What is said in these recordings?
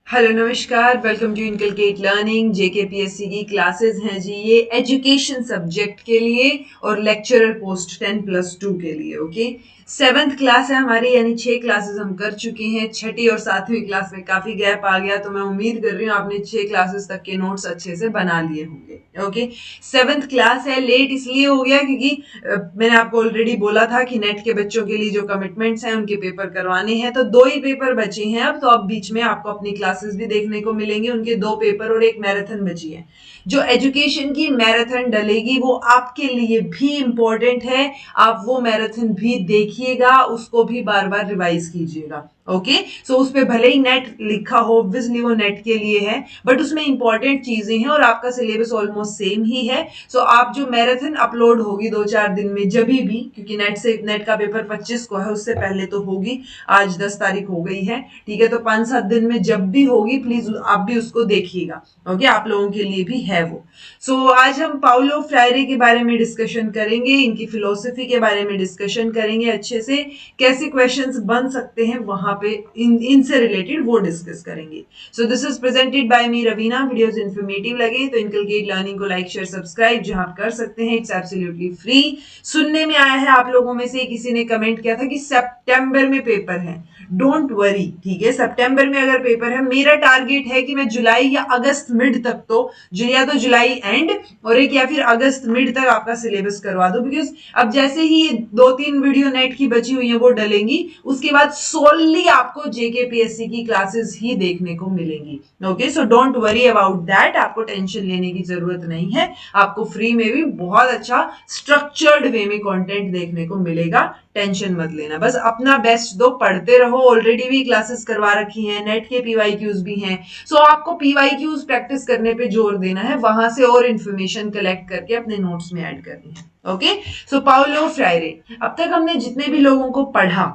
Hello नमस्कार, welcome to inculcate learning. JKPSC की classes हैं जी, ये एजुकेशन सब्जेक्ट के लिए और लेक्चरर पोस्ट 10+2 के लिए। ओके, 7th क्लास है हमारी, यानी 6 क्लासेस हम कर चुके हैं। छठी और 7वीं क्लास में काफी गैप आ गया, तो मैं उम्मीद कर रही हूँ आपने 6 क्लासेस तक के नोट्स अच्छे से बना लिए होंगे। ओके, 7th क्लास है। लेट इसलिए हो गया क्योंकि मैंने आपको ऑलरेडी बोला था कि नेट के बच्चों के लिए जो कमिटमेंट्स हैं उनके पेपर करवाने हैं, तो 2 ही पेपर बचे हैं अब। तो अब बीच में आपको अपनी क्लासेस भी देखने को मिलेंगे, उनके 2 पेपर और एक मैराथन बची है। जो एजुकेशन की मैराथन डलेगी वो आपके लिए भी इंपॉर्टेंट है। आप वो मैराथन भी देखिएगा, उसको भी बार बार रिवाइज कीजिएगा। ओके, सो उस पे भले ही नेट लिखा हो, ऑब्वियसली वो नेट के लिए है, बट उसमें इंपॉर्टेंट चीजें हैं और आपका सिलेबस ऑलमोस्ट सेम ही है। सो आप जो मैराथन अपलोड होगी 2-4 दिन में जब भी, क्योंकि नेट का पेपर 25 को है, उससे पहले तो होगी। आज 10 तारीख हो गई है, ठीक है, तो 5-7 दिन में जब भी होगी प्लीज आप भी उसको देखिएगा। ओके, आप लोगों के लिए भी है वो। सो आज हम पाउलो फ्रायरे के बारे में डिस्कशन करेंगे, इनकी फिलोसफी के बारे में डिस्कशन करेंगे अच्छे से, कैसे क्वेश्चंस बन सकते हैं वहां पे इनसे रिलेटेड वो डिस्कस करेंगे। So this is presented by me Raveena. Videos informative लगे तो इनकलकेट लर्निंग को लाइक शेयर सब्सक्राइब जहां आप कर सकते हैं, इट्स एब्सोल्युटली फ्री। सुनने में आया है आप लोगों में से किसी ने कमेंट किया था कि सितंबर में पेपर है। डोंट वरी, ठीक है, सितंबर में अगर पेपर है, मेरा टारगेट है कि मैं जुलाई या अगस्त मिड तक, तो या तो जुलाई एंड और एक या फिर अगस्त मिड तक आपका सिलेबस करवा दो। बिकॉज अब जैसे ही 2-3 वीडियो नेट की बची हुई है वो डलेंगी, उसके बाद सोलली आपको जेकेपीएससी की क्लासेस ही देखने को मिलेंगी। Okay, so don't worry about that, आपको टेंशन लेने की जरूरत नहीं है। आपको फ्री में भी बहुत अच्छा स्ट्रक्चर्ड वे में कंटेंट देखने को मिलेगा। टेंशन मत लेना, बस अपना बेस्ट दो, पढ़ते रहो। ऑलरेडी भी क्लासेस करवा रखी हैं, नेट के पीवाईक्यूज भी हैं। सो आपको पीवाईक्यूज प्रैक्टिस करने पे जोर देना है, वहां से और इंफॉर्मेशन कलेक्ट करके अपने नोट्स में ऐड करनी है। ओके, सो पाउलो फ्रायरे, अब तक हमने जितने भी लोगों को पढ़ा,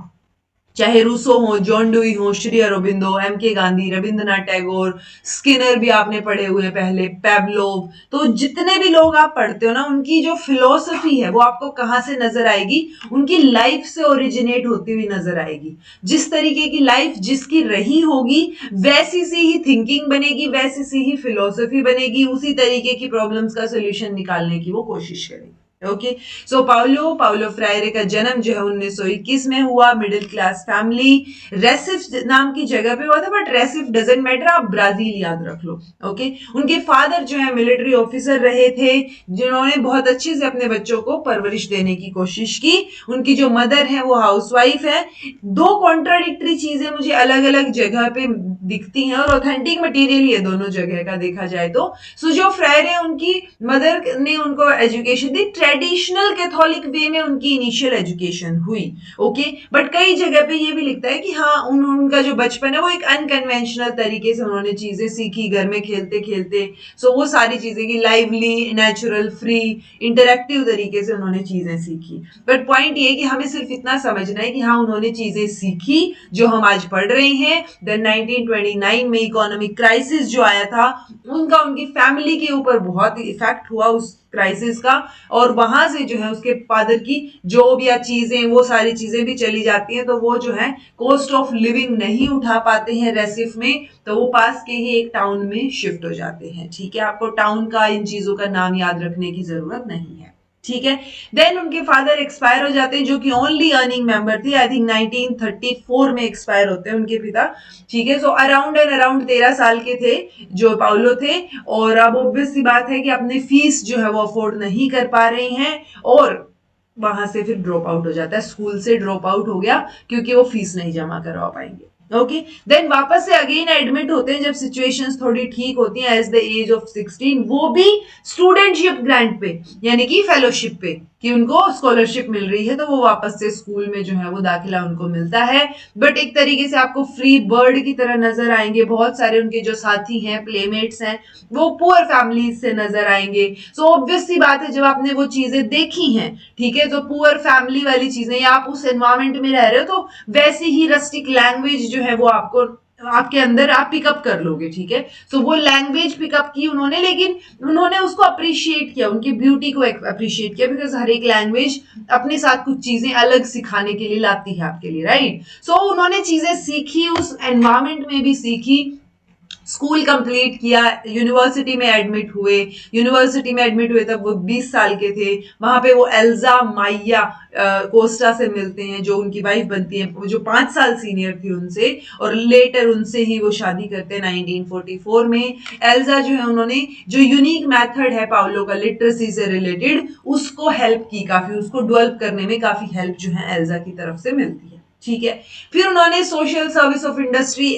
चाहे रूसो हो, जॉन डुई हो, श्री अरबिंदो, एम के गांधी, रविंद्रनाथ टैगोर, स्किनर भी आपने पढ़े हुए हैं पहले, पेवलोव, तो जितने भी लोग आप पढ़ते हो ना, उनकी जो फिलोसफी है वो आपको कहां से नजर आएगी? उनकी लाइफ से ओरिजिनेट होती हुई नजर आएगी। जिस तरीके की लाइफ जिसकी रही होगी, वैसी सी ही थिंकिंग बनेगी, वैसी सी ही फिलोसफी बनेगी, उसी तरीके की प्रॉब्लम्स का सोल्यूशन निकालने की वो कोशिश करेगी। ओके, सो पाउलो फ्रायरे का जन्म जो है 1921 में हुआ, मिडिल क्लास फैमिली, रेसिफ नाम की जगह पे हुआ था, बट रेसिफ डजंट मैटर, आप ब्राजील याद रख लो। ओके, उनके फादर जो है मिलिट्री ऑफिसर रहे थे, जिन्होंने बहुत अच्छे से अपने बच्चों को परवरिश देने की कोशिश की। उनकी जो मदर है वो हाउसवाइफ है। दो कॉन्ट्राडिक्टरी चीजें मुझे अलग अलग जगह पे दिखती हैं और ऑथेंटिक मटेरियल ही है दोनों जगह का देखा जाए तो। सो जो फ्रायरे, उनकी मदर ने उनको एजुकेशन दी, ट्रेडिशनल कैथोलिक वे में उनकी इनिशियल एजुकेशन हुई। ओके, बट कई जगह पे ये भी लिखता है कि हाँ, उनका जो बचपन है वो एक अनकन्वेंशनल तरीके से उन्होंने चीजें सीखी, घर में खेलते खेलते। सो वो सारी चीजें की लाइवली, नेचुरल, फ्री, इंटरेक्टिव तरीके से उन्होंने चीजें सीखी। बट पॉइंट ये कि हमें सिर्फ इतना समझना है कि हाँ, उन्होंने चीजें सीखी जो हम आज पढ़ रहे हैं। देन 1929 में इकोनॉमिक क्राइसिस जो आया था, उनका उनकी फैमिली के ऊपर बहुत इफेक्ट हुआ उस क्राइसिस का, और वहां से जो है उसके फादर की जॉब या चीजें, वो सारी चीजें भी चली जाती हैं, तो वो जो है कॉस्ट ऑफ लिविंग नहीं उठा पाते हैं रेसिफ में, तो वो पास के ही एक टाउन में शिफ्ट हो जाते हैं। ठीक है, आपको टाउन का, इन चीजों का नाम याद रखने की जरूरत नहीं है। ठीक है, देन उनके फादर एक्सपायर हो जाते हैं, जो कि ओनली अर्निंग मेंबर थे। आई थिंक 1934 में एक्सपायर होते हैं उनके पिता। ठीक है, सो अराउंड 13 साल के थे जो पाउलो थे, और अब ऑब्वियस सी बात है कि अपनी फीस जो है वो अफोर्ड नहीं कर पा रहे हैं, और वहां से फिर ड्रॉप आउट हो जाता है, स्कूल से ड्रॉप आउट हो गया क्योंकि वो फीस नहीं जमा करवा पाएंगे। ओके, देन वापस से अगेन एडमिट होते हैं जब सिचुएशंस थोड़ी ठीक होती हैं, एज द एज ऑफ 16, वो भी स्टूडेंटशिप ग्रांट पे, यानी कि फेलोशिप पे, कि उनको स्कॉलरशिप मिल रही है, तो वो वापस से स्कूल में जो है वो दाखिला उनको मिलता है। बट एक तरीके से आपको फ्री बर्ड की तरह नजर आएंगे। बहुत सारे उनके जो साथी हैं, प्लेमेट्स हैं, वो पुअर फैमिलीज से नजर आएंगे। सो ऑब्वियस सी बात है, जब आपने वो चीजें देखी हैं, ठीक है, तो पुअर फैमिली वाली चीजें, या आप उस एनवायरमेंट में रह रहे हो, तो वैसी ही रस्टिक लैंग्वेज जो है वो आपको, आपके अंदर आप पिकअप कर लोगे। ठीक है, तो वो लैंग्वेज पिकअप की उन्होंने, लेकिन उन्होंने उसको अप्रिशिएट किया, उनकी ब्यूटी को अप्रिशिएट किया, बिकॉज हर एक लैंग्वेज अपने साथ कुछ चीजें अलग सिखाने के लिए लाती है आपके लिए, राइट। सो उन्होंने चीजें सीखी, उस एनवायरमेंट में भी सीखी, स्कूल कंप्लीट किया, यूनिवर्सिटी में एडमिट हुए। यूनिवर्सिटी में एडमिट हुए तब वो 20 साल के थे। वहां पे वो एल्जा माइया कोस्टा से मिलते हैं, जो उनकी वाइफ बनती है, जो 5 साल सीनियर थी उनसे, और लेटर उनसे ही वो शादी करते हैं 1944 में। एल्जा जो है, उन्होंने जो यूनिक मेथड है पाउलो का लिटरेसी से रिलेटेड, उसको हेल्प की काफी, उसको डेवलप करने में काफी हेल्प जो है एल्जा की तरफ से मिलती है। ठीक है, फिर उन्होंने social service of industry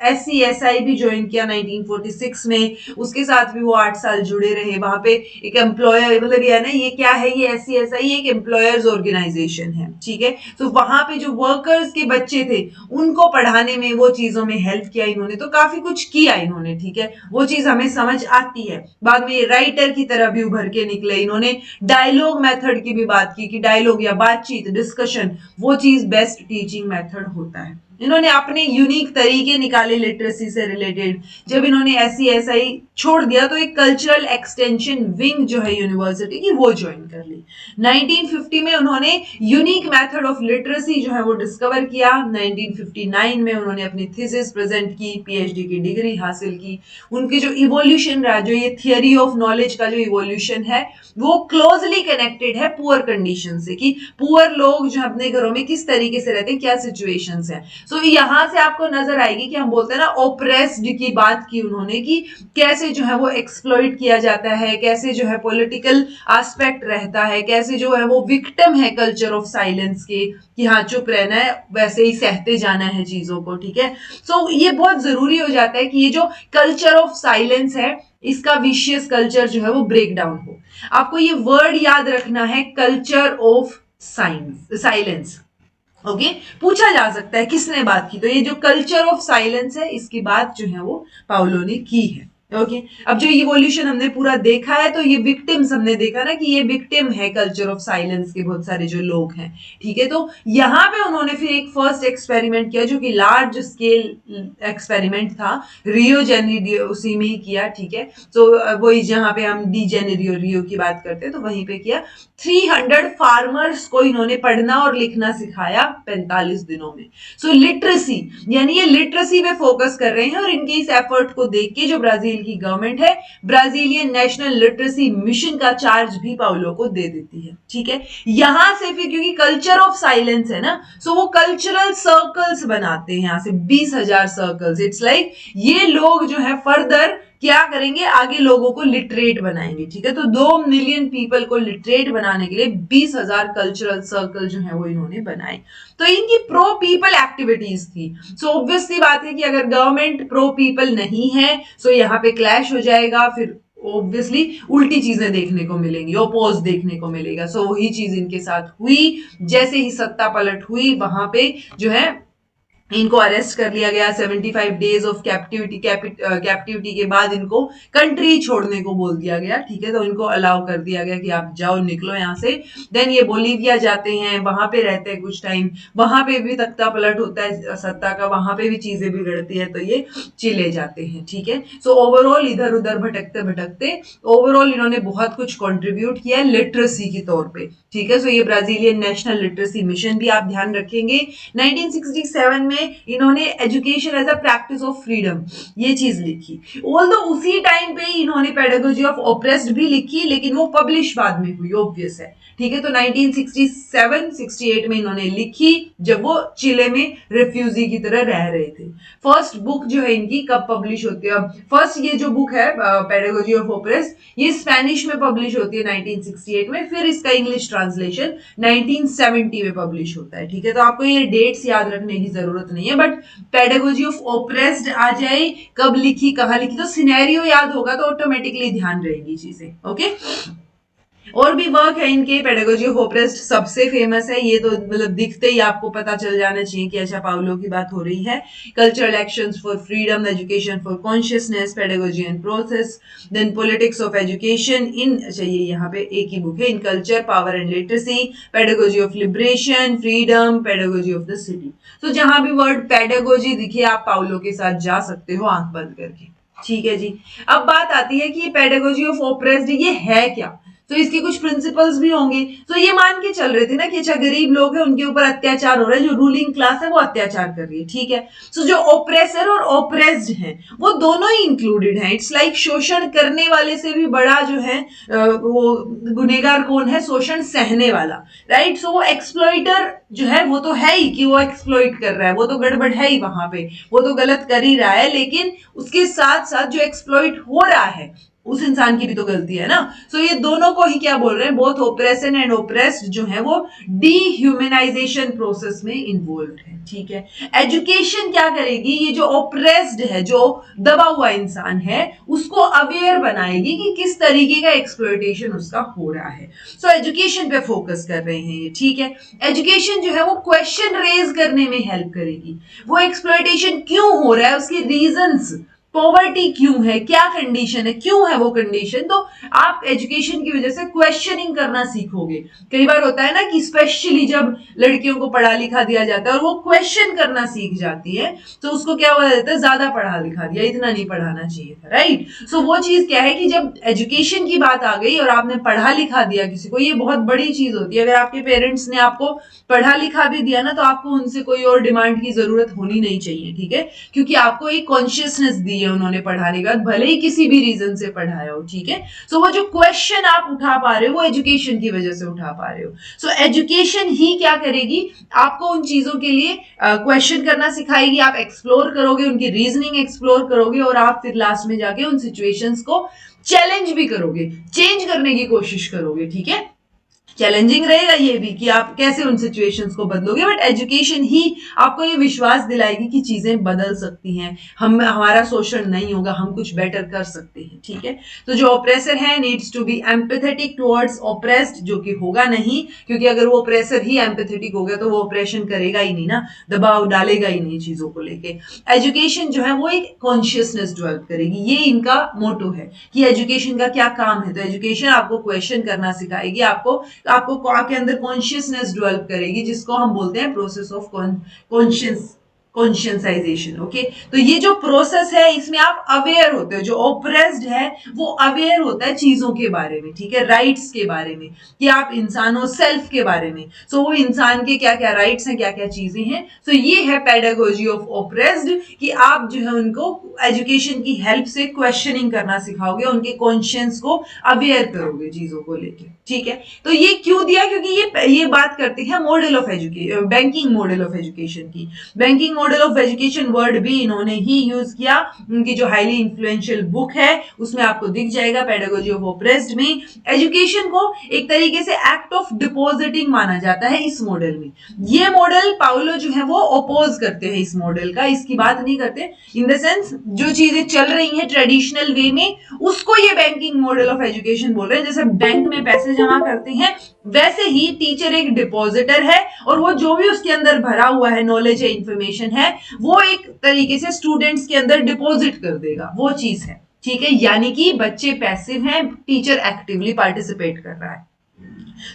SCSI भी ज्वाइन किया 1946 में। उसके साथ भी वो 8 साल जुड़े रहे। वहां पे एक एम्प्लॉयर, मतलब ये है ना, ये क्या है, ये SCSI एक एम्प्लॉयर्स ऑर्गेनाइजेशन है। ठीक है, तो वहां पे जो वर्कर्स के बच्चे थे उनको पढ़ाने में, वो चीजों में हेल्प किया इन्होंने, तो काफी कुछ किया इन्होंने। ठीक है, वो चीज हमें समझ आती है। बाद में राइटर की तरह भी उभर के निकले इन्होंने। डायलॉग मेथड की भी बात की कि डायलॉग या बातचीत, डिस्कशन, वो चीज बेस्ट टीचिंग मेथड होता है। इन्होंने अपने यूनिक तरीके निकाले लिटरेसी से रिलेटेड। जब इन्होंने SCSI छोड़ दिया तो एक कल्चरल एक्सटेंशन विंग जो है यूनिवर्सिटी की, वो ज्वाइन कर ली। 1950 में उन्होंने यूनिक मेथड ऑफ लिटरेसी जो है वो डिस्कवर किया। 1959 में उन्होंने अपनी थीसिस प्रेजेंट की, PhD की डिग्री हासिल की। उनके जो इवोल्यूशन रहा, जो ये थियरी ऑफ नॉलेज का जो इवोल्यूशन है, वो क्लोजली कनेक्टेड है पुअर कंडीशन से, कि पुअर लोग जो अपने घरों में किस तरीके से रहते हैं, क्या सिचुएशंस हैं। सो यहां से आपको नजर आएगी कि हम बोलते हैं ना, ओप्रेस्ड की बात की उन्होंने, कि कैसे जो है वो एक्सप्लॉइट किया जाता है, कैसे जो है पॉलिटिकल एस्पेक्ट रहता है, कैसे जो है वो विक्टिम है कल्चर ऑफ साइलेंस के, कि हाँ चुप रहना है, वैसे ही सहते जाना है चीजों को। ठीक है, सो ये बहुत जरूरी हो जाता है कि ये जो कल्चर ऑफ साइलेंस है, इसका विशियस कल्चर जो है वो ब्रेक डाउन हो। आपको ये वर्ड याद रखना है, कल्चर ऑफ साइलेंस। ओके, पूछा जा सकता है किसने बात की, तो ये जो कल्चर ऑफ साइलेंस है, इसकी बात जो है वो पाउलो ने की है। ओके, अब जो इवोल्यूशन हमने पूरा देखा है, तो ये विक्टिम्स हमने देखा ना, कि ये विक्टिम है कल्चर ऑफ साइलेंस के बहुत सारे जो लोग हैं। ठीक है, तो यहां पे उन्होंने फिर एक फर्स्ट एक्सपेरिमेंट किया, जो कि लार्ज स्केल एक्सपेरिमेंट था, रियो जेनेरियो उसी में ही किया। ठीक है, तो वही जहां पे हम डी जेनेरियो रियो की बात करते हैं, तो वहीं पे किया। 300 फार्मर्स को इन्होंने पढ़ना और लिखना सिखाया 45 दिनों में। सो लिटरेसी, यानी ये लिटरेसी पे फोकस कर रहे हैं, और इनके इस एफर्ट को देख के जो ब्राजील की गवर्नमेंट है, ब्राजीलियन नेशनल लिटरेसी मिशन का चार्ज भी पाउलो को दे देती है। ठीक है, यहां से फिर, क्योंकि कल्चर ऑफ साइलेंस है ना, सो वो कल्चरल सर्कल्स बनाते हैं, यहां से 20,000 सर्कल्स। इट्स लाइक ये लोग जो है फर्दर क्या करेंगे, आगे लोगों को लिटरेट बनाएंगे। ठीक है, तो 2 मिलियन पीपल को लिटरेट बनाने के लिए 20,000 कल्चरल सर्कल जो है वो इन्होंने बनाए। तो इनकी प्रो पीपल एक्टिविटीज थी। सो ऑब्वियसली बात है कि अगर गवर्नमेंट प्रो पीपल नहीं है, सो यहाँ पे क्लैश हो जाएगा, फिर ऑब्वियसली उल्टी चीजें देखने को मिलेंगी, ओपोज देखने को मिलेगा। सो वही चीज इनके साथ हुई। जैसे ही सत्ता पलट हुई, वहां पे जो है इनको अरेस्ट कर लिया गया। 75 डेज ऑफ कैप्टिविटी के बाद इनको कंट्री छोड़ने को बोल दिया गया। ठीक है, तो इनको अलाउ कर दिया गया कि आप जाओ, निकलो यहाँ से। देन ये बोलीविया जाते हैं, वहां पे रहते हैं कुछ टाइम। वहां पे भी तख्ता पलट होता है सत्ता का, वहां पे भी चीजें बिगड़ती है, तो ये चिले जाते हैं। ठीक है, सो ओवरऑल इधर उधर भटकते भटकते ओवरऑल इन्होंने बहुत कुछ कंट्रीब्यूट किया है लिटरेसी के तौर पे। ठीक है, सो ये ब्राजीलियन नेशनल लिटरेसी मिशन भी आप ध्यान रखेंगे। 1967 में इन्होंने education as a practice of freedom, ये चीज लिखी। ऑल्दो उसी टाइम पे इन्होंने पेडागोजी ऑफ ऑप्रेस्ड भी लिखी, लेकिन वो पब्लिश बाद में हुई, ऑब्वियस है। ठीक है, तो 1967-68 में इन्होंने लिखी, जब वो चिले में रिफ्यूजी की तरह रह रहे थे। फर्स्ट बुक जो है इनकी कब पब्लिश होती है? फर्स्ट ये जो बुक है पेडागोजी ऑफ ऑप्रेस्ड, ये स्पेनिश में पब्लिश होती है 1968 में, फिर इसका इंग्लिश ट्रांसलेशन 1970 में पब्लिश होता है। ठीक है, तो आपको ये डेट्स याद रखने की जरूरत नहीं है, बट पेडागोजी ऑफ ऑप्रेस्ड आ जाए, कब लिखी, कहां लिखी, तो सिनेरियो याद होगा तो ऑटोमेटिकली ध्यान रहेगी चीजें। ओके, और भी वर्क है इनके। पेडागोजी ऑफ ऑप्रेस्ड सबसे फेमस है, ये तो मतलब दिखते ही आपको पता चल जाना चाहिए कि अच्छा पाउलो की बात हो रही है। Cultural actions for freedom, education for consciousness, pedagogy and process, then politics of education in, अच्छा ये यहाँ पे एक ही बुक है, in culture, power and literacy, pedagogy of liberation, freedom, pedagogy of the city. तो जहां भी वर्ड पेडागोजी दिखे, आप पाउलो के साथ जा सकते हो आंख बंद करके। ठीक है जी, अब बात आती है कि पेडागोजी ऑफ ऑप्रेस्ड ये है क्या। तो इसके कुछ प्रिंसिपल्स भी होंगे। तो ये मान के चल रहे थे ना कि अच्छा गरीब लोग हैं उनके ऊपर अत्याचार हो रहा है, जो रूलिंग क्लास है वो अत्याचार कर रही है, ठीक है। सो जो ओप्रेसर और ओप्रेस्ड हैं वो दोनों ही इंक्लूडेड हैं। इट्स लाइक शोषण करने वाले से भी बड़ा जो है वो गुनेगार कौन है, शोषण सहने वाला, राइट। सो वो एक्सप्लॉइटर जो है वो तो है ही कि वो एक्सप्लॉइट कर रहा है, वो तो गड़बड़ है ही वहां पे, वो तो गलत कर ही रहा है, लेकिन उसके साथ साथ जो एक्सप्लॉइट हो रहा है उस इंसान की भी तो गलती है ना। सो ये दोनों को ही क्या बोल रहे हैं, बोथ ओप्रेसन एंड ओप्रेस्ड जो है वो डीह्यूमनाइजेशन प्रोसेस में इन्वॉल्व है, ठीक है। एजुकेशन क्या करेगी, ये जो ओप्रेस्ड है, जो दबा हुआ इंसान है, उसको अवेयर बनाएगी कि किस तरीके का एक्सप्लॉइटेशन उसका हो रहा है। सो एजुकेशन पे फोकस कर रहे हैं ये, ठीक है। एजुकेशन जो है वो क्वेश्चन रेज करने में हेल्प करेगी, वो एक्सप्लॉइटेशन क्यों हो रहा है, उसके रीजंस, पॉवर्टी क्यों है, क्या कंडीशन है, क्यों है वो कंडीशन, तो आप एजुकेशन की वजह से क्वेश्चनिंग करना सीखोगे। कई बार होता है ना कि स्पेशली जब लड़कियों को पढ़ा लिखा दिया जाता है और वो क्वेश्चन करना सीख जाती है तो उसको क्या बोला जाता है, ज्यादा पढ़ा लिखा दिया, इतना नहीं पढ़ाना चाहिए था, राइट। सो वो चीज क्या है कि जब एजुकेशन की बात आ गई और आपने पढ़ा लिखा दिया किसी को, ये बहुत बड़ी चीज होती है। अगर आपके पेरेंट्स ने आपको पढ़ा लिखा भी दिया ना तो आपको उनसे कोई और डिमांड की जरूरत होनी नहीं चाहिए, ठीक है, क्योंकि आपको एक कॉन्शियसनेस दी है उन्होंने पढ़ाने के बाद, भले ही किसी भी रीजन से पढ़ाया हो, ठीक है। सो वो जो क्वेश्चन आप उठा पा रहे हो वो एजुकेशन की वजह से उठा पा रहे हो। सो एजुकेशन ही क्या करेगी, आपको उन चीजों के लिए क्वेश्चन करना सिखाएगी, आप एक्सप्लोर करोगे, उनकी रीजनिंग एक्सप्लोर करोगे और आप फिर लास्ट में जाके उन सिचुएशंस को चैलेंज भी करोगे, चेंज करने की कोशिश करोगे, ठीक है। चैलेंजिंग रहेगा ये भी कि आप कैसे उन सिचुएशंस को बदलोगे, बट एजुकेशन ही आपको ये विश्वास दिलाएगी कि चीजें बदल सकती हैं, हम हमारा शोषण नहीं होगा, हम कुछ बेटर कर सकते हैं, ठीक है। तो जो ऑप्रेसर है needs to be empathetic towards oppressed, जो कि होगा नहीं, क्योंकि अगर वो ऑप्रेसर ही एम्पैथेटिक हो गया तो वो ऑपरेशन करेगा ही नहीं ना, दबाव डालेगा ही नहीं चीजों को लेके। एजुकेशन जो है वो एक कॉन्शियसनेस डेवलप करेगी, ये इनका मोटो है कि एजुकेशन का क्या काम है। तो एजुकेशन आपको क्वेश्चन करना सिखाएगी, आपको आपके अंदर कॉन्शियसनेस डेवलप करेगी, जिसको हम बोलते हैं प्रोसेस ऑफ कॉन्शियसाइजेशन, ओके। तो ये जो प्रोसेस है इसमें आप अवेयर होते हो, जो ओप्रेस्ड है वो अवेयर होता है चीजों के बारे में, ठीक है, राइट्स के बारे में, कि आप इंसान हो, सेल्फ के बारे में। सो वो इंसान के क्या क्या राइट्स हैं, क्या क्या चीजें हैं। सो ये है पेडागोजी ऑफ ओप्रेस्ड, कि आप जो है उनको एजुकेशन की हेल्प से क्वेश्चनिंग करना सिखाओगे, उनके कॉन्शियंस को अवेयर करोगे चीजों को लेके, ठीक है। तो ये क्यों दिया, क्योंकि ये बात करती है model of education, banking model of education की। Banking model of education word भी इन्होंने ही यूज किया, उनकी जो हाईली इन्फ्लुएंशियल बुक है उसमें आपको दिख जाएगा, पेडागोजी ऑफ ऑप्रेस्ड में। एजुकेशन को एक तरीके से एक्ट ऑफ डिपॉजिटिंग माना जाता है इस मॉडल में। ये मॉडल पाउलो जो है वो अपोज करते हैं इस मॉडल का, इसकी बात नहीं करते, इन द सेंस जो चीजें चल रही हैं ट्रेडिशनल वे में उसको ये बैंकिंग मॉडल ऑफ एजुकेशन बोल रहे हैं। जैसे बैंक में पैसे जमा करते हैं वैसे ही टीचर एक डिपॉजिटर है, और वो जो भी उसके अंदर भरा हुआ है नॉलेज है, इंफॉर्मेशन है, वो एक तरीके से स्टूडेंट्स के अंदर डिपॉजिट कर देगा, वो चीज है, ठीक है। यानी कि बच्चे पैसिव हैं, टीचर एक्टिवली पार्टिसिपेट कर रहा है।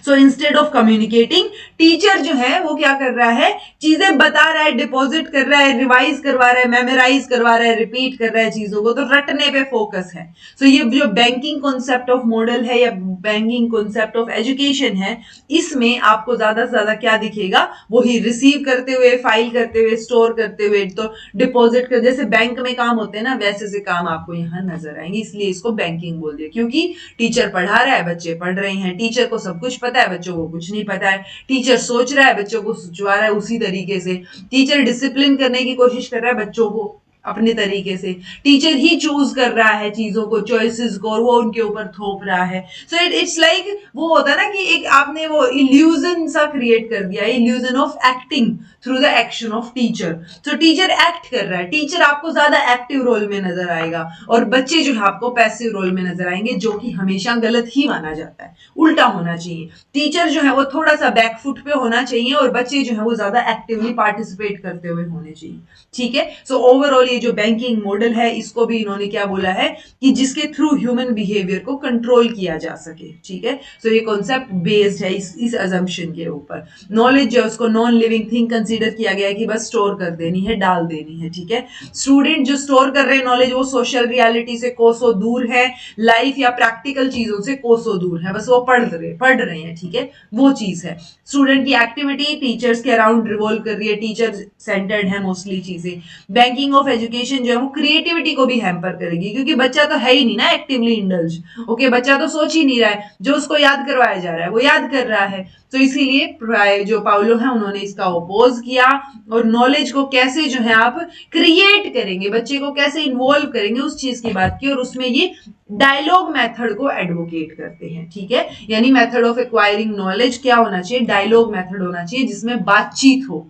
So instead of communicating, teacher जो है वो क्या कर रहा है, चीजें बता रहा है, डिपॉजिट कर रहा है, रिवाइज करवा रहा है, मेमोराइज करवा रहा है, रिपीट कर रहा है चीजों को, तो रटने पे फोकस है। सो ये जो बैंकिंग कॉन्सेप्ट ऑफ मॉडल है या बैंकिंग कॉन्सेप्ट ऑफ एजुकेशन है, इसमें आपको ज्यादा से ज्यादा क्या दिखेगा, वही रिसीव करते हुए, फाइल करते हुए, स्टोर करते हुए, तो डिपॉजिट कर, जैसे बैंक में काम होते हैं ना वैसे से काम आपको यहाँ नजर आएंगे, इसलिए इसको बैंकिंग बोल दिया। क्योंकि टीचर पढ़ा रहा है, बच्चे पढ़ रहे हैं, टीचर को सब कुछ पता है, बच्चों को कुछ नहीं पता है, टीचर सोच रहा है, बच्चों को सोचवा रहा है उसी तरीके से, टीचर डिसिप्लिन करने की कोशिश कर रहा है बच्चों को अपने तरीके से, टीचर ही चूज कर रहा है चीजों को, चॉइसेस को, और वो उनके ऊपर थोप रहा है। सो इट्स लाइक वो होता है ना कि एक आपने वो इल्यूजन सा क्रिएट कर दिया, illusion of acting through the action of teacher. तो टीचर एक्ट कर रहा है, टीचर आपको ज्यादा एक्टिव रोल में नजर आएगा, और बच्चे जो है आपको पैसिव रोल में नजर आएंगे, जो कि हमेशा गलत ही माना जाता है, उल्टा होना चाहिए। टीचर जो है वो थोड़ा सा बैकफुट पे होना चाहिए, और बच्चे जो है वो ज्यादा एक्टिवली पार्टिसिपेट करते हुए होने चाहिए, ठीक है। सो ओवरऑल ये ये जो बैंकिंग मॉडल है इसको भी इन्होंने क्या बोला है कि जिसके थ्रू ह्यूमन बिहेवियर को कंट्रोल किया जा सके, ठीक है। सो ये कॉन्सेप्ट बेस्ड है इस अजम्पशन के ऊपर। नॉलेज जो उसको नॉन लिविंग थिंग कंसीडर किया गया है कि बस स्टोर कर देनी है, डाल देनी है, ठीक है। स्टूडेंट जो स्टोर कर रहे हैं नॉलेज वो सोशल रियलिटी से कोसों दूर है, लाइफ या प्रैक्टिकल चीजों से कोसों दूर है, बस वो पढ़ रहे हैं, ठीक है, वो चीज है। स्टूडेंट की एक्टिविटी टीचर्स के अराउंड रिवॉल्व कर रही है, टीचर सेंटर्ड है मोस्टली चीजें। बैंकिंग ऑफ एजुकेशन जो है वो क्रिएटिविटी को भी हैम्पर करेगी, क्योंकि बच्चा तो है ही नहीं ना एक्टिवली इंडल्ज, ओके, बच्चा तो सोच ही नहीं रहा है, जो उसको याद करवाया जा रहा है वो याद कर रहा है। तो इसीलिए जो पाउलो है उन्होंने इसका ओपोज किया, और नॉलेज को कैसे जो है आप क्रिएट करेंगे, बच्चे को कैसे इन्वॉल्व करेंगे उस चीज की बात की, और उसमें ये डायलॉग मेथड को एडवोकेट करते हैं, ठीक है। यानी मेथड ऑफ एक्वायरिंग नॉलेज क्या होना चाहिए, डायलॉग मेथड होना चाहिए जिसमें बातचीत हो,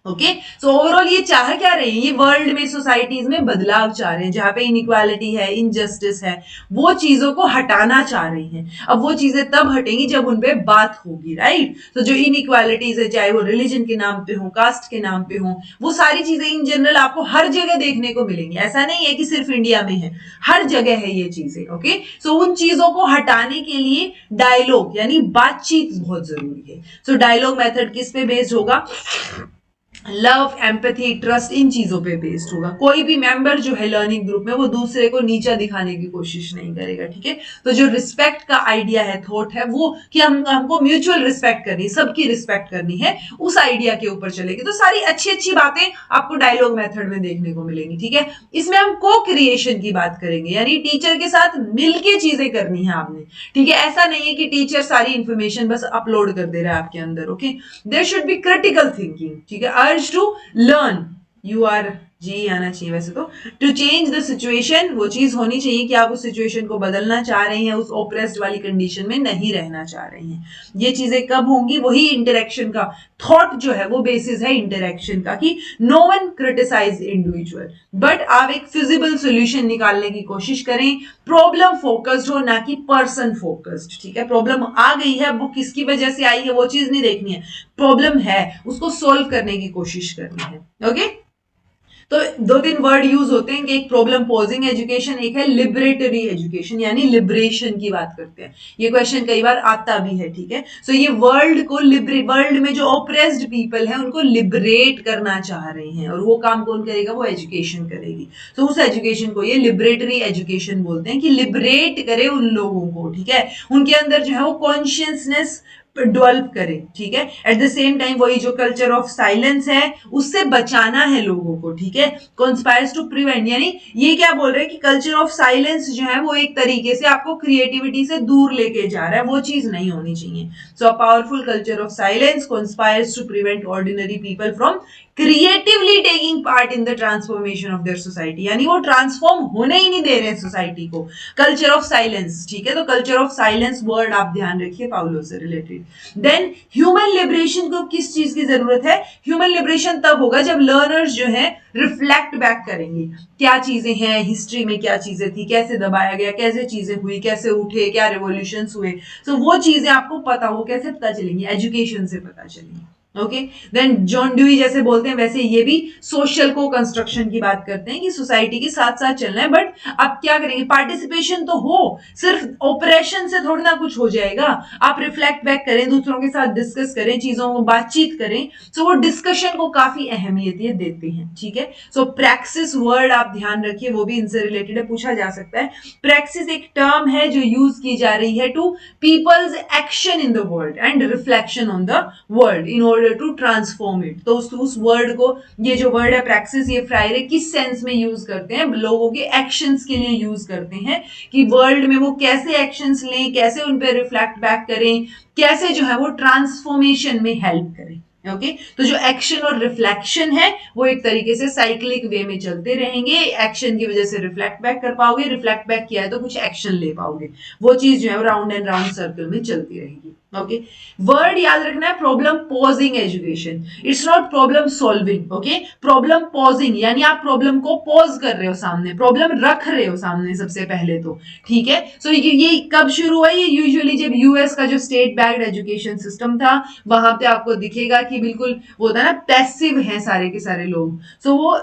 ओके। सो ओवरऑल ये चाह क्या रहे हैं, ये वर्ल्ड में सोसाइटीज में बदलाव चाह रहे हैं, जहां पे इनइक्वालिटी है, इनजस्टिस है, वो चीजों को हटाना चाह रहे हैं। अब वो चीजें तब हटेंगी जब उनपे बात होगी, राइट। तो जो इनइक्वालिटीज है, चाहे वो रिलीजन के नाम पे हो, कास्ट के नाम पे हो, वो सारी चीजें इन जनरल आपको हर जगह देखने को मिलेंगी, ऐसा नहीं है कि सिर्फ इंडिया में है, हर जगह है ये चीजें, ओके। सो उन चीजों को हटाने के लिए डायलॉग यानी बातचीत बहुत जरूरी है। सो डायलॉग मेथड किस पे बेस्ड होगा, लव, एम्पैथी, ट्रस्ट, इन चीजों पे बेस्ड होगा। कोई भी मेंबर जो है लर्निंग ग्रुप में वो दूसरे को नीचा दिखाने की कोशिश नहीं करेगा, ठीक है। तो जो रिस्पेक्ट का आइडिया है, थॉट है, वो कि हमको म्यूचुअल रिस्पेक्ट करनी है, सबकी रिस्पेक्ट करनी है, उस आइडिया के ऊपर चलेगी। तो सारी अच्छी अच्छी बातें आपको डायलॉग मेथड में देखने को मिलेंगी, ठीक है। इसमें हम को क्रिएशन की बात करेंगे, यानी टीचर के साथ मिलके चीजें करनी है आपने, ठीक है। ऐसा नहीं है कि टीचर सारी इंफॉर्मेशन बस अपलोड कर दे रहा है आपके अंदर, okay. There should be critical thinking, ठीक है। टू लर्न, यू आर जी आना चाहिए वैसे तो, टू चेंज द सिचुएशन, वो चीज होनी चाहिए कि आप उस सिचुएशन को बदलना चाह रहे हैं, उस ओप्रेस्ड वाली कंडीशन में नहीं रहना चाह रहे हैं। ये चीजें कब होंगी, वही इंटरेक्शन का थॉट जो है वो बेसिस है इंटरेक्शन का, कि no one criticise individual, but आप एक फिजिबल सोल्यूशन निकालने की कोशिश करें, प्रॉब्लम फोकस्ड हो ना कि पर्सन फोकस्ड, ठीक है। प्रॉब्लम आ गई है, वो किसकी वजह से आई है वो चीज नहीं देखनी है, प्रॉब्लम है उसको सोल्व करने की कोशिश करनी है, ओके। तो दो तीन वर्ड यूज होते हैं कि एक प्रॉब्लम पोजिंग एजुकेशन, एक है लिबरेटरी एजुकेशन, यानी लिबरेशन की बात करते हैं। ये क्वेश्चन कई बार आता भी है, ठीक है। सो ये वर्ल्ड में जो ऑप्रेस्ड पीपल है उनको लिबरेट करना चाह रहे हैं, और वो काम कौन करेगा, वो एजुकेशन करेगी। तो उस एजुकेशन को ये लिबरेटरी एजुकेशन बोलते हैं, कि लिबरेट करे उन लोगों को, ठीक है। उनके अंदर जो है वो कॉन्शियसनेस डेवलप करें, ठीक है। एट द सेम टाइम वही जो कल्चर ऑफ साइलेंस है उससे बचाना है लोगों को, ठीक है। कॉन्स्पायर्स टू प्रिवेंट, यानी ये क्या बोल रहे हैं कि कल्चर ऑफ साइलेंस जो है वो एक तरीके से आपको क्रिएटिविटी से दूर लेके जा रहा है, वो चीज नहीं होनी चाहिए। So a powerful culture of silence conspires to prevent ordinary people from creatively taking part in the transformation of their society, यानी वो ट्रांसफॉर्म होने ही नहीं दे रहे हैं सोसाइटी को। कल्चर ऑफ साइलेंस, ठीक है। तो कल्चर ऑफ साइलेंस वर्ड आप ध्यान रखिए, पाउलो से रिलेटेड। देन ह्यूमन लिबरेशन को किस चीज की जरूरत है, ह्यूमन लिबरेशन तब होगा जब लर्नर्स जो है रिफ्लेक्ट बैक करेंगे, क्या चीजें हैं हिस्ट्री में, क्या चीजें थी, कैसे दबाया गया, कैसे चीजें हुई, कैसे उठे, क्या रिवॉल्यूशंस हुए। सो वो चीजें आपको पता हो, कैसे पता चलेंगी, एजुकेशन से पता चलेंगी, ओके। देन जॉन ड्यूई जैसे बोलते हैं वैसे ये भी सोशल को कंस्ट्रक्शन की बात करते हैं, कि सोसाइटी के साथ साथ चलना है, बट आप क्या करेंगे, पार्टिसिपेशन तो हो, सिर्फ ऑपरेशन से थोड़ी ना कुछ हो जाएगा। आप रिफ्लेक्ट बैक करें, दूसरों के साथ डिस्कस करें, चीजों को बातचीत करें, सो वो डिस्कशन को काफी अहमियत ये देते हैं, ठीक है। सो प्रैक्सिस वर्ड आप ध्यान रखिए, वो भी इनसे रिलेटेड है, पूछा जा सकता है। प्रैक्सिस एक टर्म है जो यूज की जा रही है to people's action in the world and reflection on the world in order to transform it. तो उस वर्ड को, ये जो वर्ड है प्रैक्सिस, ये फ्रायरे किस सेंस में यूज करते हैं, लोगों के एक्शंस के लिए यूज करते हैं, कि वर्ल्ड में वो कैसे एक्शंस लें, कैसे उन पे रिफ्लेक्ट बैक करें, कैसे जो है वो ट्रांसफॉर्मेशन में हेल्प करें, ओके। तो जो एक्शन और रिफ्लेक्शन है वो एक तरीके से साइक्लिक वे में चलते रहेंगे, एक्शन की वजह से रिफ्लेक्ट बैक कर पाओगे, रिफ्लेक्ट बैक किया है तो कुछ एक्शन ले पाओगे, वो चीज जो है राउंड एंड राउंड सर्कल में चलती रहेगी, ओके, वर्ड याद रखना है, problem posing education, it's not problem solving. Okay, problem pausing यानी आप प्रॉब्लम को पॉज कर रहे हो, सामने प्रॉब्लम रख रहे हो सामने सबसे पहले तो, ठीक है। सो ये कब शुरू हुआ, ये यूजुअली जब यूएस का जो स्टेट बैक्ड एजुकेशन सिस्टम था, वहां पे आपको दिखेगा कि बिल्कुल वो होता है ना, पैसिव है सारे के सारे लोग। सो वो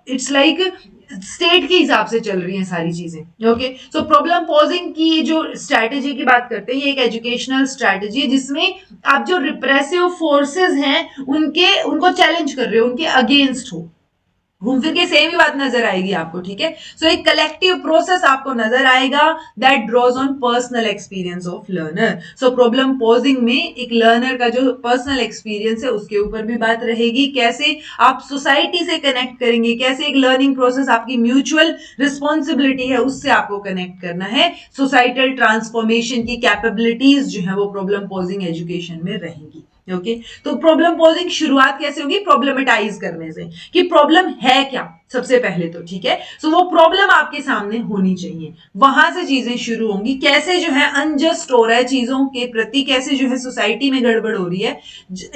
इट्स लाइक स्टेट के हिसाब से चल रही हैं सारी चीजें। ओके, सो प्रॉब्लम पॉजिंग की जो स्ट्रैटेजी की बात करते हैं, ये एक एजुकेशनल स्ट्रैटेजी है जिसमें आप जो रिप्रेसिव फोर्सेस हैं उनको चैलेंज कर रहे हो, उनके अगेंस्ट हो। घूम फिर के सेम ही बात नजर आएगी आपको, ठीक है। सो एक कलेक्टिव प्रोसेस आपको नजर आएगा that draws on personal experience of learner. So problem posing में एक लर्नर का जो पर्सनल एक्सपीरियंस है उसके ऊपर भी बात रहेगी, कैसे आप सोसाइटी से कनेक्ट करेंगे, कैसे एक लर्निंग प्रोसेस आपकी म्यूचुअल रिस्पॉन्सिबिलिटी है उससे आपको कनेक्ट करना है, सोसाइटल ट्रांसफॉर्मेशन की कैपेबिलिटीज जो है वो प्रॉब्लम पॉजिंग एजुकेशन में रहेंगी। ओके, तो प्रॉब्लम पॉजिंग शुरुआत कैसे होगी, प्रॉब्लमेटाइज करने से कि प्रॉब्लम है क्या सबसे पहले तो, ठीक है। सो वो प्रॉब्लम आपके सामने होनी चाहिए, वहां से चीजें शुरू होंगी, कैसे जो है अनजस्ट हो रहा है चीजों के प्रति, कैसे जो है सोसाइटी में गड़बड़ हो रही है,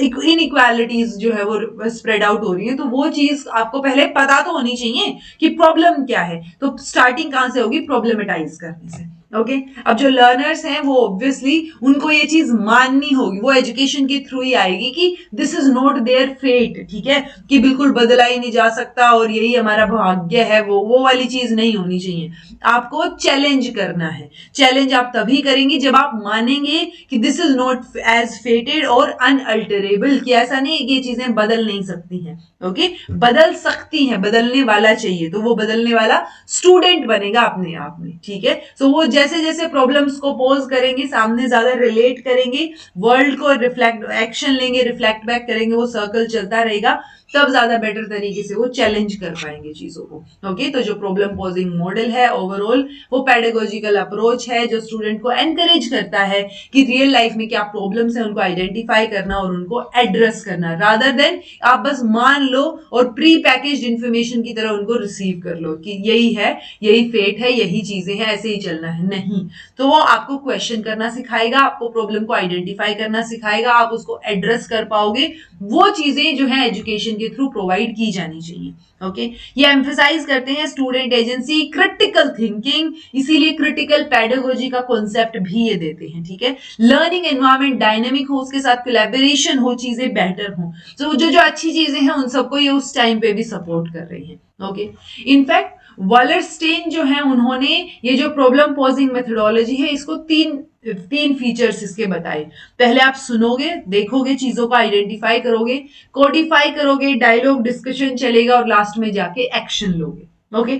इनइक्वालिटीज जो है वो स्प्रेड आउट हो रही है, तो वो चीज आपको पहले पता तो होनी चाहिए कि प्रॉब्लम क्या है। तो स्टार्टिंग कहां से होगी, प्रॉब्लमेटाइज करने से। ओके, अब जो लर्नर्स हैं वो ऑब्वियसली उनको ये चीज माननी होगी, वो एजुकेशन के थ्रू ही आएगी कि this is not their fate, ठीक है, कि बिल्कुल बदला ही नहीं जा सकता और यही हमारा भाग्य है, वो वाली चीज नहीं होनी चाहिए। आपको चैलेंज करना है, चैलेंज आप तभी करेंगे जब आप मानेंगे कि this is not as fated और अनअल्टरेबल, कि ऐसा नहीं है कि ये चीजें बदल नहीं सकती हैं। ओके, बदल सकती हैं, बदलने वाला चाहिए, तो वो बदलने वाला स्टूडेंट बनेगा अपने आप में, ठीक है। सो वो जैसे जैसे प्रॉब्लम्स को पोज करेंगे, सामने ज्यादा रिलेट करेंगे, वर्ल्ड को रिफ्लेक्ट एक्शन लेंगे, रिफ्लेक्ट बैक करेंगे, वो सर्कल चलता रहेगा, तब ज्यादा बेटर तरीके से वो चैलेंज कर पाएंगे चीजों को। ओके, तो जो प्रॉब्लम पोजिंग मॉडल है ओवरऑल वो पेडागोजिकल अप्रोच है जो स्टूडेंट को एनकरेज करता है कि रियल लाइफ में क्या प्रॉब्लम्स है उनको आइडेंटिफाई करना और उनको एड्रेस करना, रादर देन आप बस मान लो और प्री पैकेज्ड इंफॉर्मेशन की तरह उनको रिसीव कर लो कि यही है, यही फेट है, यही चीजें हैं, ऐसे ही चलना है। नहीं, तो वो आपको क्वेश्चन करना सिखाएगा, आपको प्रॉब्लम को आइडेंटिफाई करना सिखाएगा, आप उसको एड्रेस कर पाओगे, वो चीजें जो है एजुकेशन के थ्रू प्रोवाइड की जानी चाहिए। ओके, ये एम्फेसाइज करते हैं स्टूडेंट एजेंसी, क्रिटिकल थिंकिंग, इसीलिए क्रिटिकल पेडागोजी का कॉन्सेप्ट भी ये देते हैं, ठीक है। लर्निंग एनवायरनमेंट डायनेमिक हो, उसके साथ कोलैबोरेशन हो, चीजें बेटर हो, तो जो जो अच्छी चीजें हैं उन सबको ये उस टाइम पे भी सपोर्ट कर रही हैं। ओके, इनफैक्ट वॉलरस्टेन जो है उन्होंने ये जो प्रॉब्लम पॉजिंग मेथोडोलॉजी है इसको तीन फीचर्स इसके बताए। पहले आप सुनोगे, देखोगे, चीजों को आइडेंटिफाई करोगे, कोडिफाई करोगे, डायलॉग डिस्कशन चलेगा और लास्ट में जाके एक्शन लोगे। ओके,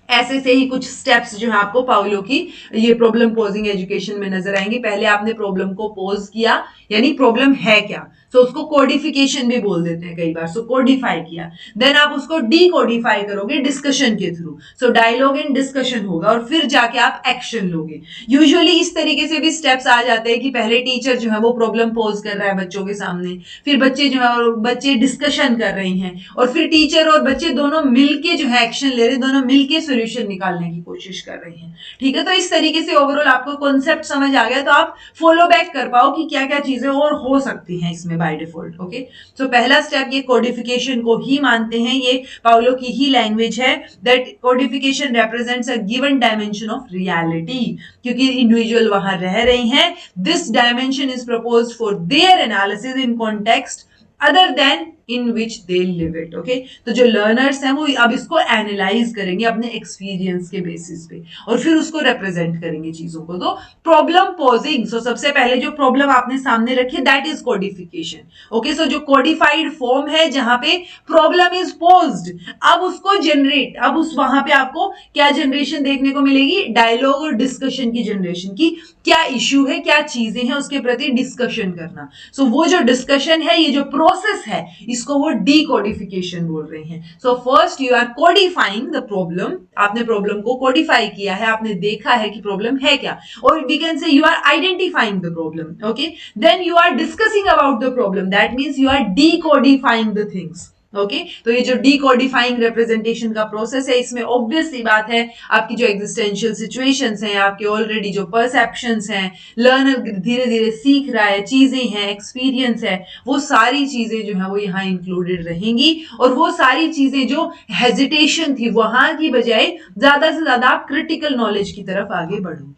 ऐसे से ही कुछ स्टेप्स जो है आपको पाउलो की ये प्रॉब्लम पोजिंग एजुकेशन में नजर आएंगे। पहले आपने प्रॉब्लम को पोज किया, यानी प्रॉब्लम है क्या, सो उसको कोडिफिकेशन भी बोल देते हैं कई बार, सो कोडिफाई किया, देन आप उसको डीकोडिफाई करोगे डिस्कशन के through, so dialogue and discussion होगा और फिर जाके आप एक्शन लोगे। यूजुअली इस तरीके से भी स्टेप्स आ जाते हैं कि पहले टीचर जो है वो प्रॉब्लम पोज कर रहा है बच्चों के सामने, फिर बच्चे जो है बच्चे डिस्कशन कर रहे हैं और फिर टीचर और बच्चे दोनों मिलके जो है एक्शन ले रहे हैं, दोनों मिलके सोल्यूशन निकालने की कोशिश कर रहे हैं, ठीक है। तो इस तरीके से ओवरऑल आपको कॉन्सेप्ट समझ आ गया तो आप फॉलो बैक कर पाओ कि क्या क्या चीजें और हो सकती हैं इसमें बाय डिफॉल्ट। ओके, सो पहला स्टेप ये कोडिफिकेशन को ही मानते हैं, ये पाउलो की ही लैंग्वेज है, that codification represents a given dimension of reality, क्योंकि इंडिविजुअल वहां रह रही हैं, this dimension is proposed for their analysis in context other then in which they live it. Okay, तो जो लर्नर्स हैं वो अब इसको एनालाइज करेंगे अपने एक्सपीरियंस के बेसिस पे और फिर उसको रिप्रेजेंट करेंगे चीजों को। तो प्रॉब्लम पोजिंग, सो सबसे पहले जो प्रॉब्लम आपने सामने रखी है दैट इज कोडिफिकेशन। ओके, सो जो कोडिफाइड फॉर्म है जहां पे प्रॉब्लम इज पोज्ड, अब उसको जनरेट, अब उस वहां पे आपको क्या जनरेशन देखने को मिलेगी, डायलॉग और डिस्कशन की जनरेशन की, क्या इश्यू है, क्या चीजें हैं उसके प्रति डिस्कशन करना। सो वो जो डिस्कशन है, ये जो प्रोसेस है, इसको वो डीकोडिफिकेशन बोल रहे हैं। So first you are codifying the problem, आपने प्रॉब्लम को कोडिफाई किया है, आपने देखा है कि प्रॉब्लम है क्या, और we can say you are identifying the problem. Okay, then you are discussing about the problem, that means you are decodifying the things. Okay तो ये जो डिकोडिफाइंग रिप्रेजेंटेशन का प्रोसेस है, इसमें ऑब्वियस सी बात है आपकी जो एग्जिस्टेंशियल सिचुएशंस हैं, आपके ऑलरेडी जो परसेप्शंस हैं, लर्नर धीरे धीरे सीख रहा है, चीजें हैं, एक्सपीरियंस है, वो सारी चीजें जो है वो यहाँ इंक्लूडेड रहेंगी। और वो सारी चीजें जो हेजिटेशन थी वहां की बजाय ज्यादा से ज्यादा आप क्रिटिकल नॉलेज की तरफ आगे बढ़ोगे।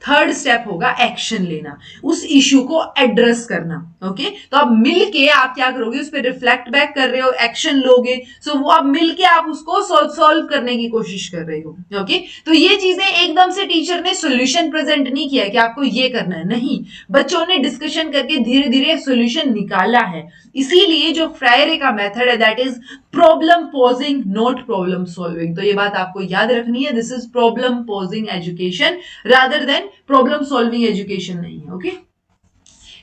थर्ड स्टेप होगा एक्शन लेना, उस इश्यू को एड्रेस करना। ओके तो अब मिलके आप क्या करोगे, उस पर रिफ्लेक्ट बैक कर रहे हो, एक्शन लोगे, सो वो अब मिलके आप उसको सॉल्व करने की कोशिश कर रहे हो। ओके तो ये चीजें एकदम से टीचर ने सोल्यूशन प्रेजेंट नहीं किया कि आपको ये करना है, नहीं, बच्चों ने डिस्कशन करके धीरे धीरे सोल्यूशन निकाला है। इसीलिए जो फ्रायरे का मेथड है that is problem posing not problem solving. तो ये बात आपको याद रखनी है, this is problem posing education rather than problem solving education नहीं है। ओके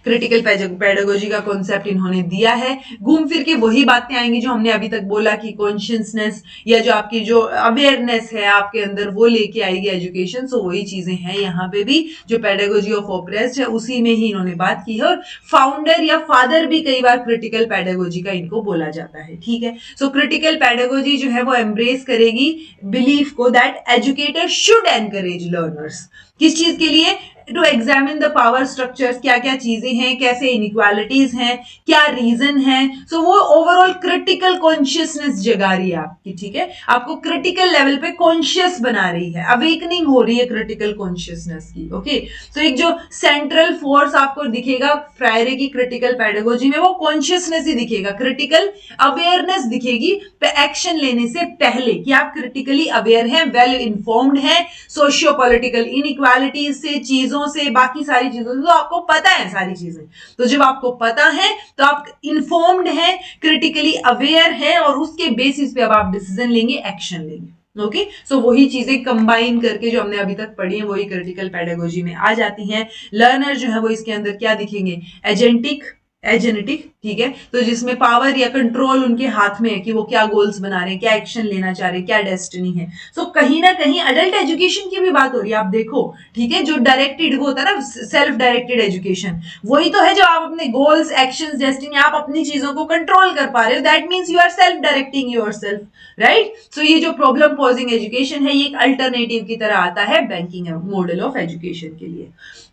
क्रिटिकल पेडागोजी का कॉन्सेप्ट इन्होंने दिया है। घूम फिर के वही बातें आएंगी जो हमने अभी तक बोला कि कॉन्शियसनेस या जो आपकी जो अवेयरनेस है आपके अंदर वो लेके आएगी एजुकेशन। सो वही चीजें हैं यहाँ पे भी, जो पेडागोजी ऑफ ऑप्रेस्ड है उसी में ही इन्होंने बात की है। और फाउंडर या फादर भी कई बार क्रिटिकल पेडागोजी का इनको बोला जाता है। ठीक है सो क्रिटिकल पेडागोजी जो है वो एम्ब्रेस करेगी बिलीफ को that educator should encourage learners. किस चीज के लिए, to examine the power structures, क्या क्या चीजें हैं, कैसे इनइक्वालिटीज हैं, क्या रीजन है। सो वो ओवरऑल क्रिटिकल कॉन्शियसनेस जगा रही है आपकी। ठीक है आपको क्रिटिकल लेवल पे कॉन्शियस बना रही है, अवेकनिंग हो रही है क्रिटिकल कॉन्शियसनेस की। ओके सो एक जो सेंट्रल फोर्स आपको दिखेगा फ्रायरे की क्रिटिकल पेडागोजी में, वो कॉन्शियसनेस ही दिखेगा, क्रिटिकल अवेयरनेस दिखेगी एक्शन लेने से पहले कि आप क्रिटिकली अवेयर हैं, वेल इन्फॉर्म्ड हैं, सोशियो पॉलिटिकल इनइक्वालिटीज से, चीजों से, बाकी सारी चीजों से, तो आपको पता है सारी चीजें। तो जब आपको पता है तो आप इन्फॉर्म्ड हैं, क्रिटिकली अवेयर हैं, और उसके बेसिस पे अब आप डिसीजन लेंगे, एक्शन लेंगे। ओके सो वही चीजें कंबाइन करके जो हमने अभी तक पढ़ी है वही क्रिटिकल पेडागोजी में आ जाती हैं। लर्नर जो है वो इसके अंदर क्या दिखेंगे, एजेनेटिक। ठीक है तो जिसमें पावर या कंट्रोल उनके हाथ में है कि वो क्या गोल्स बना रहे हैं, क्या एक्शन लेना चाह रहे हैं, क्या डेस्टिनी है। सो कहीं ना कहीं अडल्ट एजुकेशन की भी बात हो रही है, आप देखो। ठीक है जो डायरेक्टेड वो होता है ना, सेल्फ डायरेक्टेड एजुकेशन, वही तो है जो आप अपने गोल्स, एक्शंस, डेस्टिनी, आप अपनी चीजों को कंट्रोल कर पा रहे हो, that means you are self directing yourself, right. So ये जो प्रॉब्लम पॉजिंग एजुकेशन है ये एक अल्टरनेटिव की तरह आता है बैंकिंग मॉडल ऑफ एजुकेशन के लिए।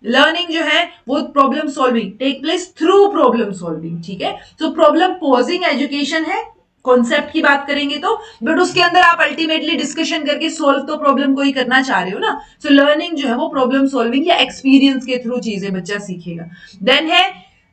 लर्निंग जो है वो problem solving take place through problem solving. ठीक है तो प्रॉब्लम पॉजिंग एजुकेशन है, कॉन्सेप्ट की बात करेंगे तो, बट उसके अंदर आप अल्टीमेटली डिस्कशन करके सॉल्व तो प्रॉब्लम को ही करना चाह रहे हो ना। सो लर्निंग जो है वो प्रॉब्लम सॉल्विंग या एक्सपीरियंस के थ्रू चीजें बच्चा सीखेगा। देन है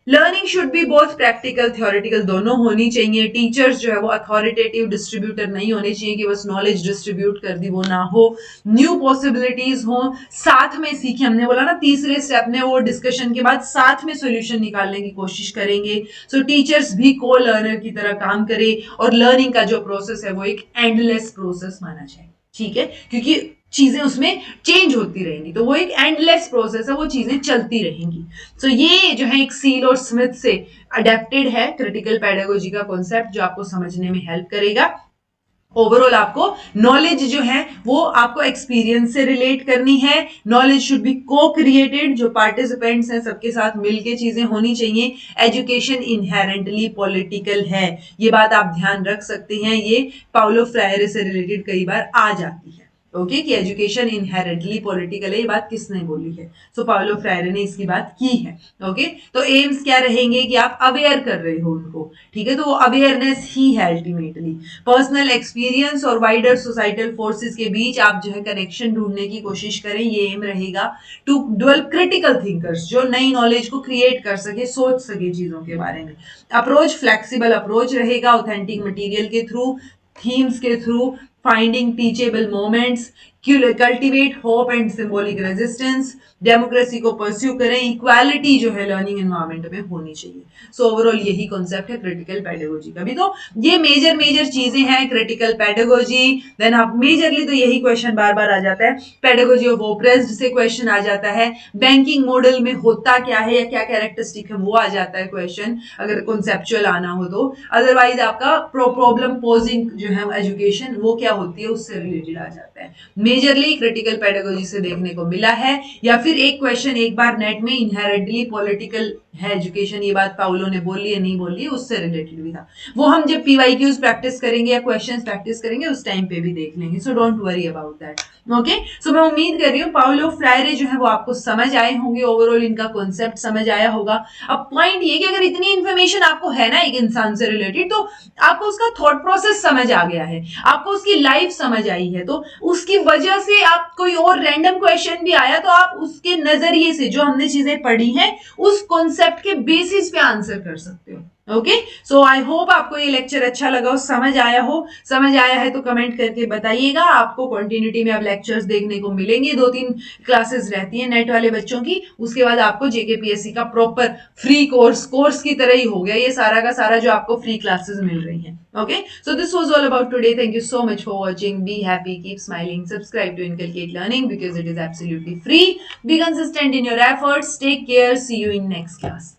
learning should be both practical theoretical, दोनों होनी चाहिए। टीचर्स जो है वो अथॉरिटेटिव डिस्ट्रीब्यूटर नहीं होने चाहिए कि बस नॉलेज डिस्ट्रीब्यूट कर दी, वो ना हो। न्यू पॉसिबिलिटीज हो, साथ में सीखे, हमने बोला ना तीसरे स्टेप में वो डिस्कशन के बाद साथ में सॉल्यूशन निकालने की कोशिश करेंगे। सो टीचर्स भी को लर्नर की तरह काम करे, और लर्निंग का जो प्रोसेस है वो एक एंडलेस प्रोसेस माना जाए। ठीक है क्योंकि चीजें उसमें चेंज होती रहेंगी, तो वो एक एंडलेस प्रोसेस है, वो चीजें चलती रहेंगी। सो ये जो है एक सील और स्मिथ से अडेप्टेड है क्रिटिकल पेडागोजी का कॉन्सेप्ट, जो आपको समझने में हेल्प करेगा। ओवरऑल आपको नॉलेज जो है वो आपको एक्सपीरियंस से रिलेट करनी है। नॉलेज शुड बी को क्रिएटेड, जो पार्टिसिपेंट्स हैं सबके साथ मिलके चीजें होनी चाहिए। एजुकेशन इनहेरेंटली पॉलिटिकल है, ये बात आप ध्यान रख सकते हैं, ये पाउलो फ्रायरे से रिलेटेड कई बार आ जाती है। ओके कि एजुकेशन इनहेरेंटली पॉलिटिकल है, ये बात किसने बोली है, सो पाउलो फ्रायरे ने इसकी बात की है। ओके तो एम्स क्या रहेंगे कि आप अवेयर कर रहे हो उनको। ठीक है तो वो अवेयरनेस ही है अल्टीमेटली। पर्सनल एक्सपीरियंस और वाइडर सोसाइटल फोर्सेस के बीच आप जो है कनेक्शन ढूंढने की कोशिश करें, ये एम रहेगा। टू डेवलप क्रिटिकल थिंकर्स, जो नई नॉलेज को क्रिएट कर सके, सोच सके चीजों के बारे में। अप्रोच फ्लेक्सिबल अप्रोच रहेगा, ऑथेंटिक मटेरियल के थ्रू, थीम्स के through, finding teachable moments, cultivate hope and symbolic resistance, democracy को परस्यू करें, इक्वालिटी जो है लर्निंग एनवायरनमेंट में होनी चाहिए। सो ओवरऑल यही कॉन्सेप्ट है क्रिटिकल पेडागोजी का भी। तो ये मेजर चीजें हैं क्रिटिकल पेडागोजी। देन आप मेजरली तो यही क्वेश्चन बार बार आ जाता है, पेडागोजी ऑफ ऑप्रेस्ड से क्वेश्चन आ जाता है, बैंकिंग मॉडल में होता क्या है या क्या कैरेक्टरिस्टिक है वो आ जाता है क्वेश्चन, अगर कॉन्सेप्चुअल आना हो तो। अदरवाइज आपका प्रॉब्लम पोजिंग जो है एजुकेशन वो क्या होती है उससे रिलेटेड आ जाता है। सकता है। मेजरली क्रिटिकल पेडागोजी से देखने को मिला है, या फिर एक क्वेश्चन एक बार नेट में इनहेरेंटली पॉलिटिकल है एजुकेशन, ये बात पाउलो ने बोली है नहीं बोली, उससे रिलेटेड भी था। वो हम जब पीवाईक्यूज प्रैक्टिस करेंगे या क्वेश्चंस प्रैक्टिस करेंगे उस टाइम पे भी देख लेंगे, so don't worry about that. Okay, so मैं उम्मीद कर रही हूँ पाउलो फ्रायरे जो है वो आपको समझ आए होंगे, ओवरऑल इनका कॉन्सेप्ट समझ आया होगा। अब पॉइंट ये कि अगर इतनी इन्फॉर्मेशन आपको है ना एक इंसान से रिलेटेड, तो आपको उसका थॉट प्रोसेस समझ आ गया है, आपको उसकी लाइफ समझ आई है, तो उसकी वजह से आप कोई और रैंडम क्वेश्चन भी आया तो आप उसके नजरिए से जो हमने चीजें पढ़ी हैं उस कॉन्सेप्ट के बेसिस पे आंसर कर सकते हो। ओके, सो आई होप आपको ये लेक्चर अच्छा लगा हो, समझ आया हो। समझ आया है तो कमेंट करके बताइएगा। आपको कंटिन्यूटी में अब लेक्चर्स देखने को मिलेंगे, 2-3 क्लासेस रहती हैं नेट वाले बच्चों की, उसके बाद आपको जेकेपीएससी का प्रॉपर फ्री कोर्स की तरह ही हो गया ये सारा का सारा जो आपको फ्री क्लासेस मिल रही हैं। Okay, so this was all about today. Thank you so much for watching. Be happy, keep smiling, subscribe to inculcate learning because it is absolutely free. Be consistent in your efforts, take care, see you in next class.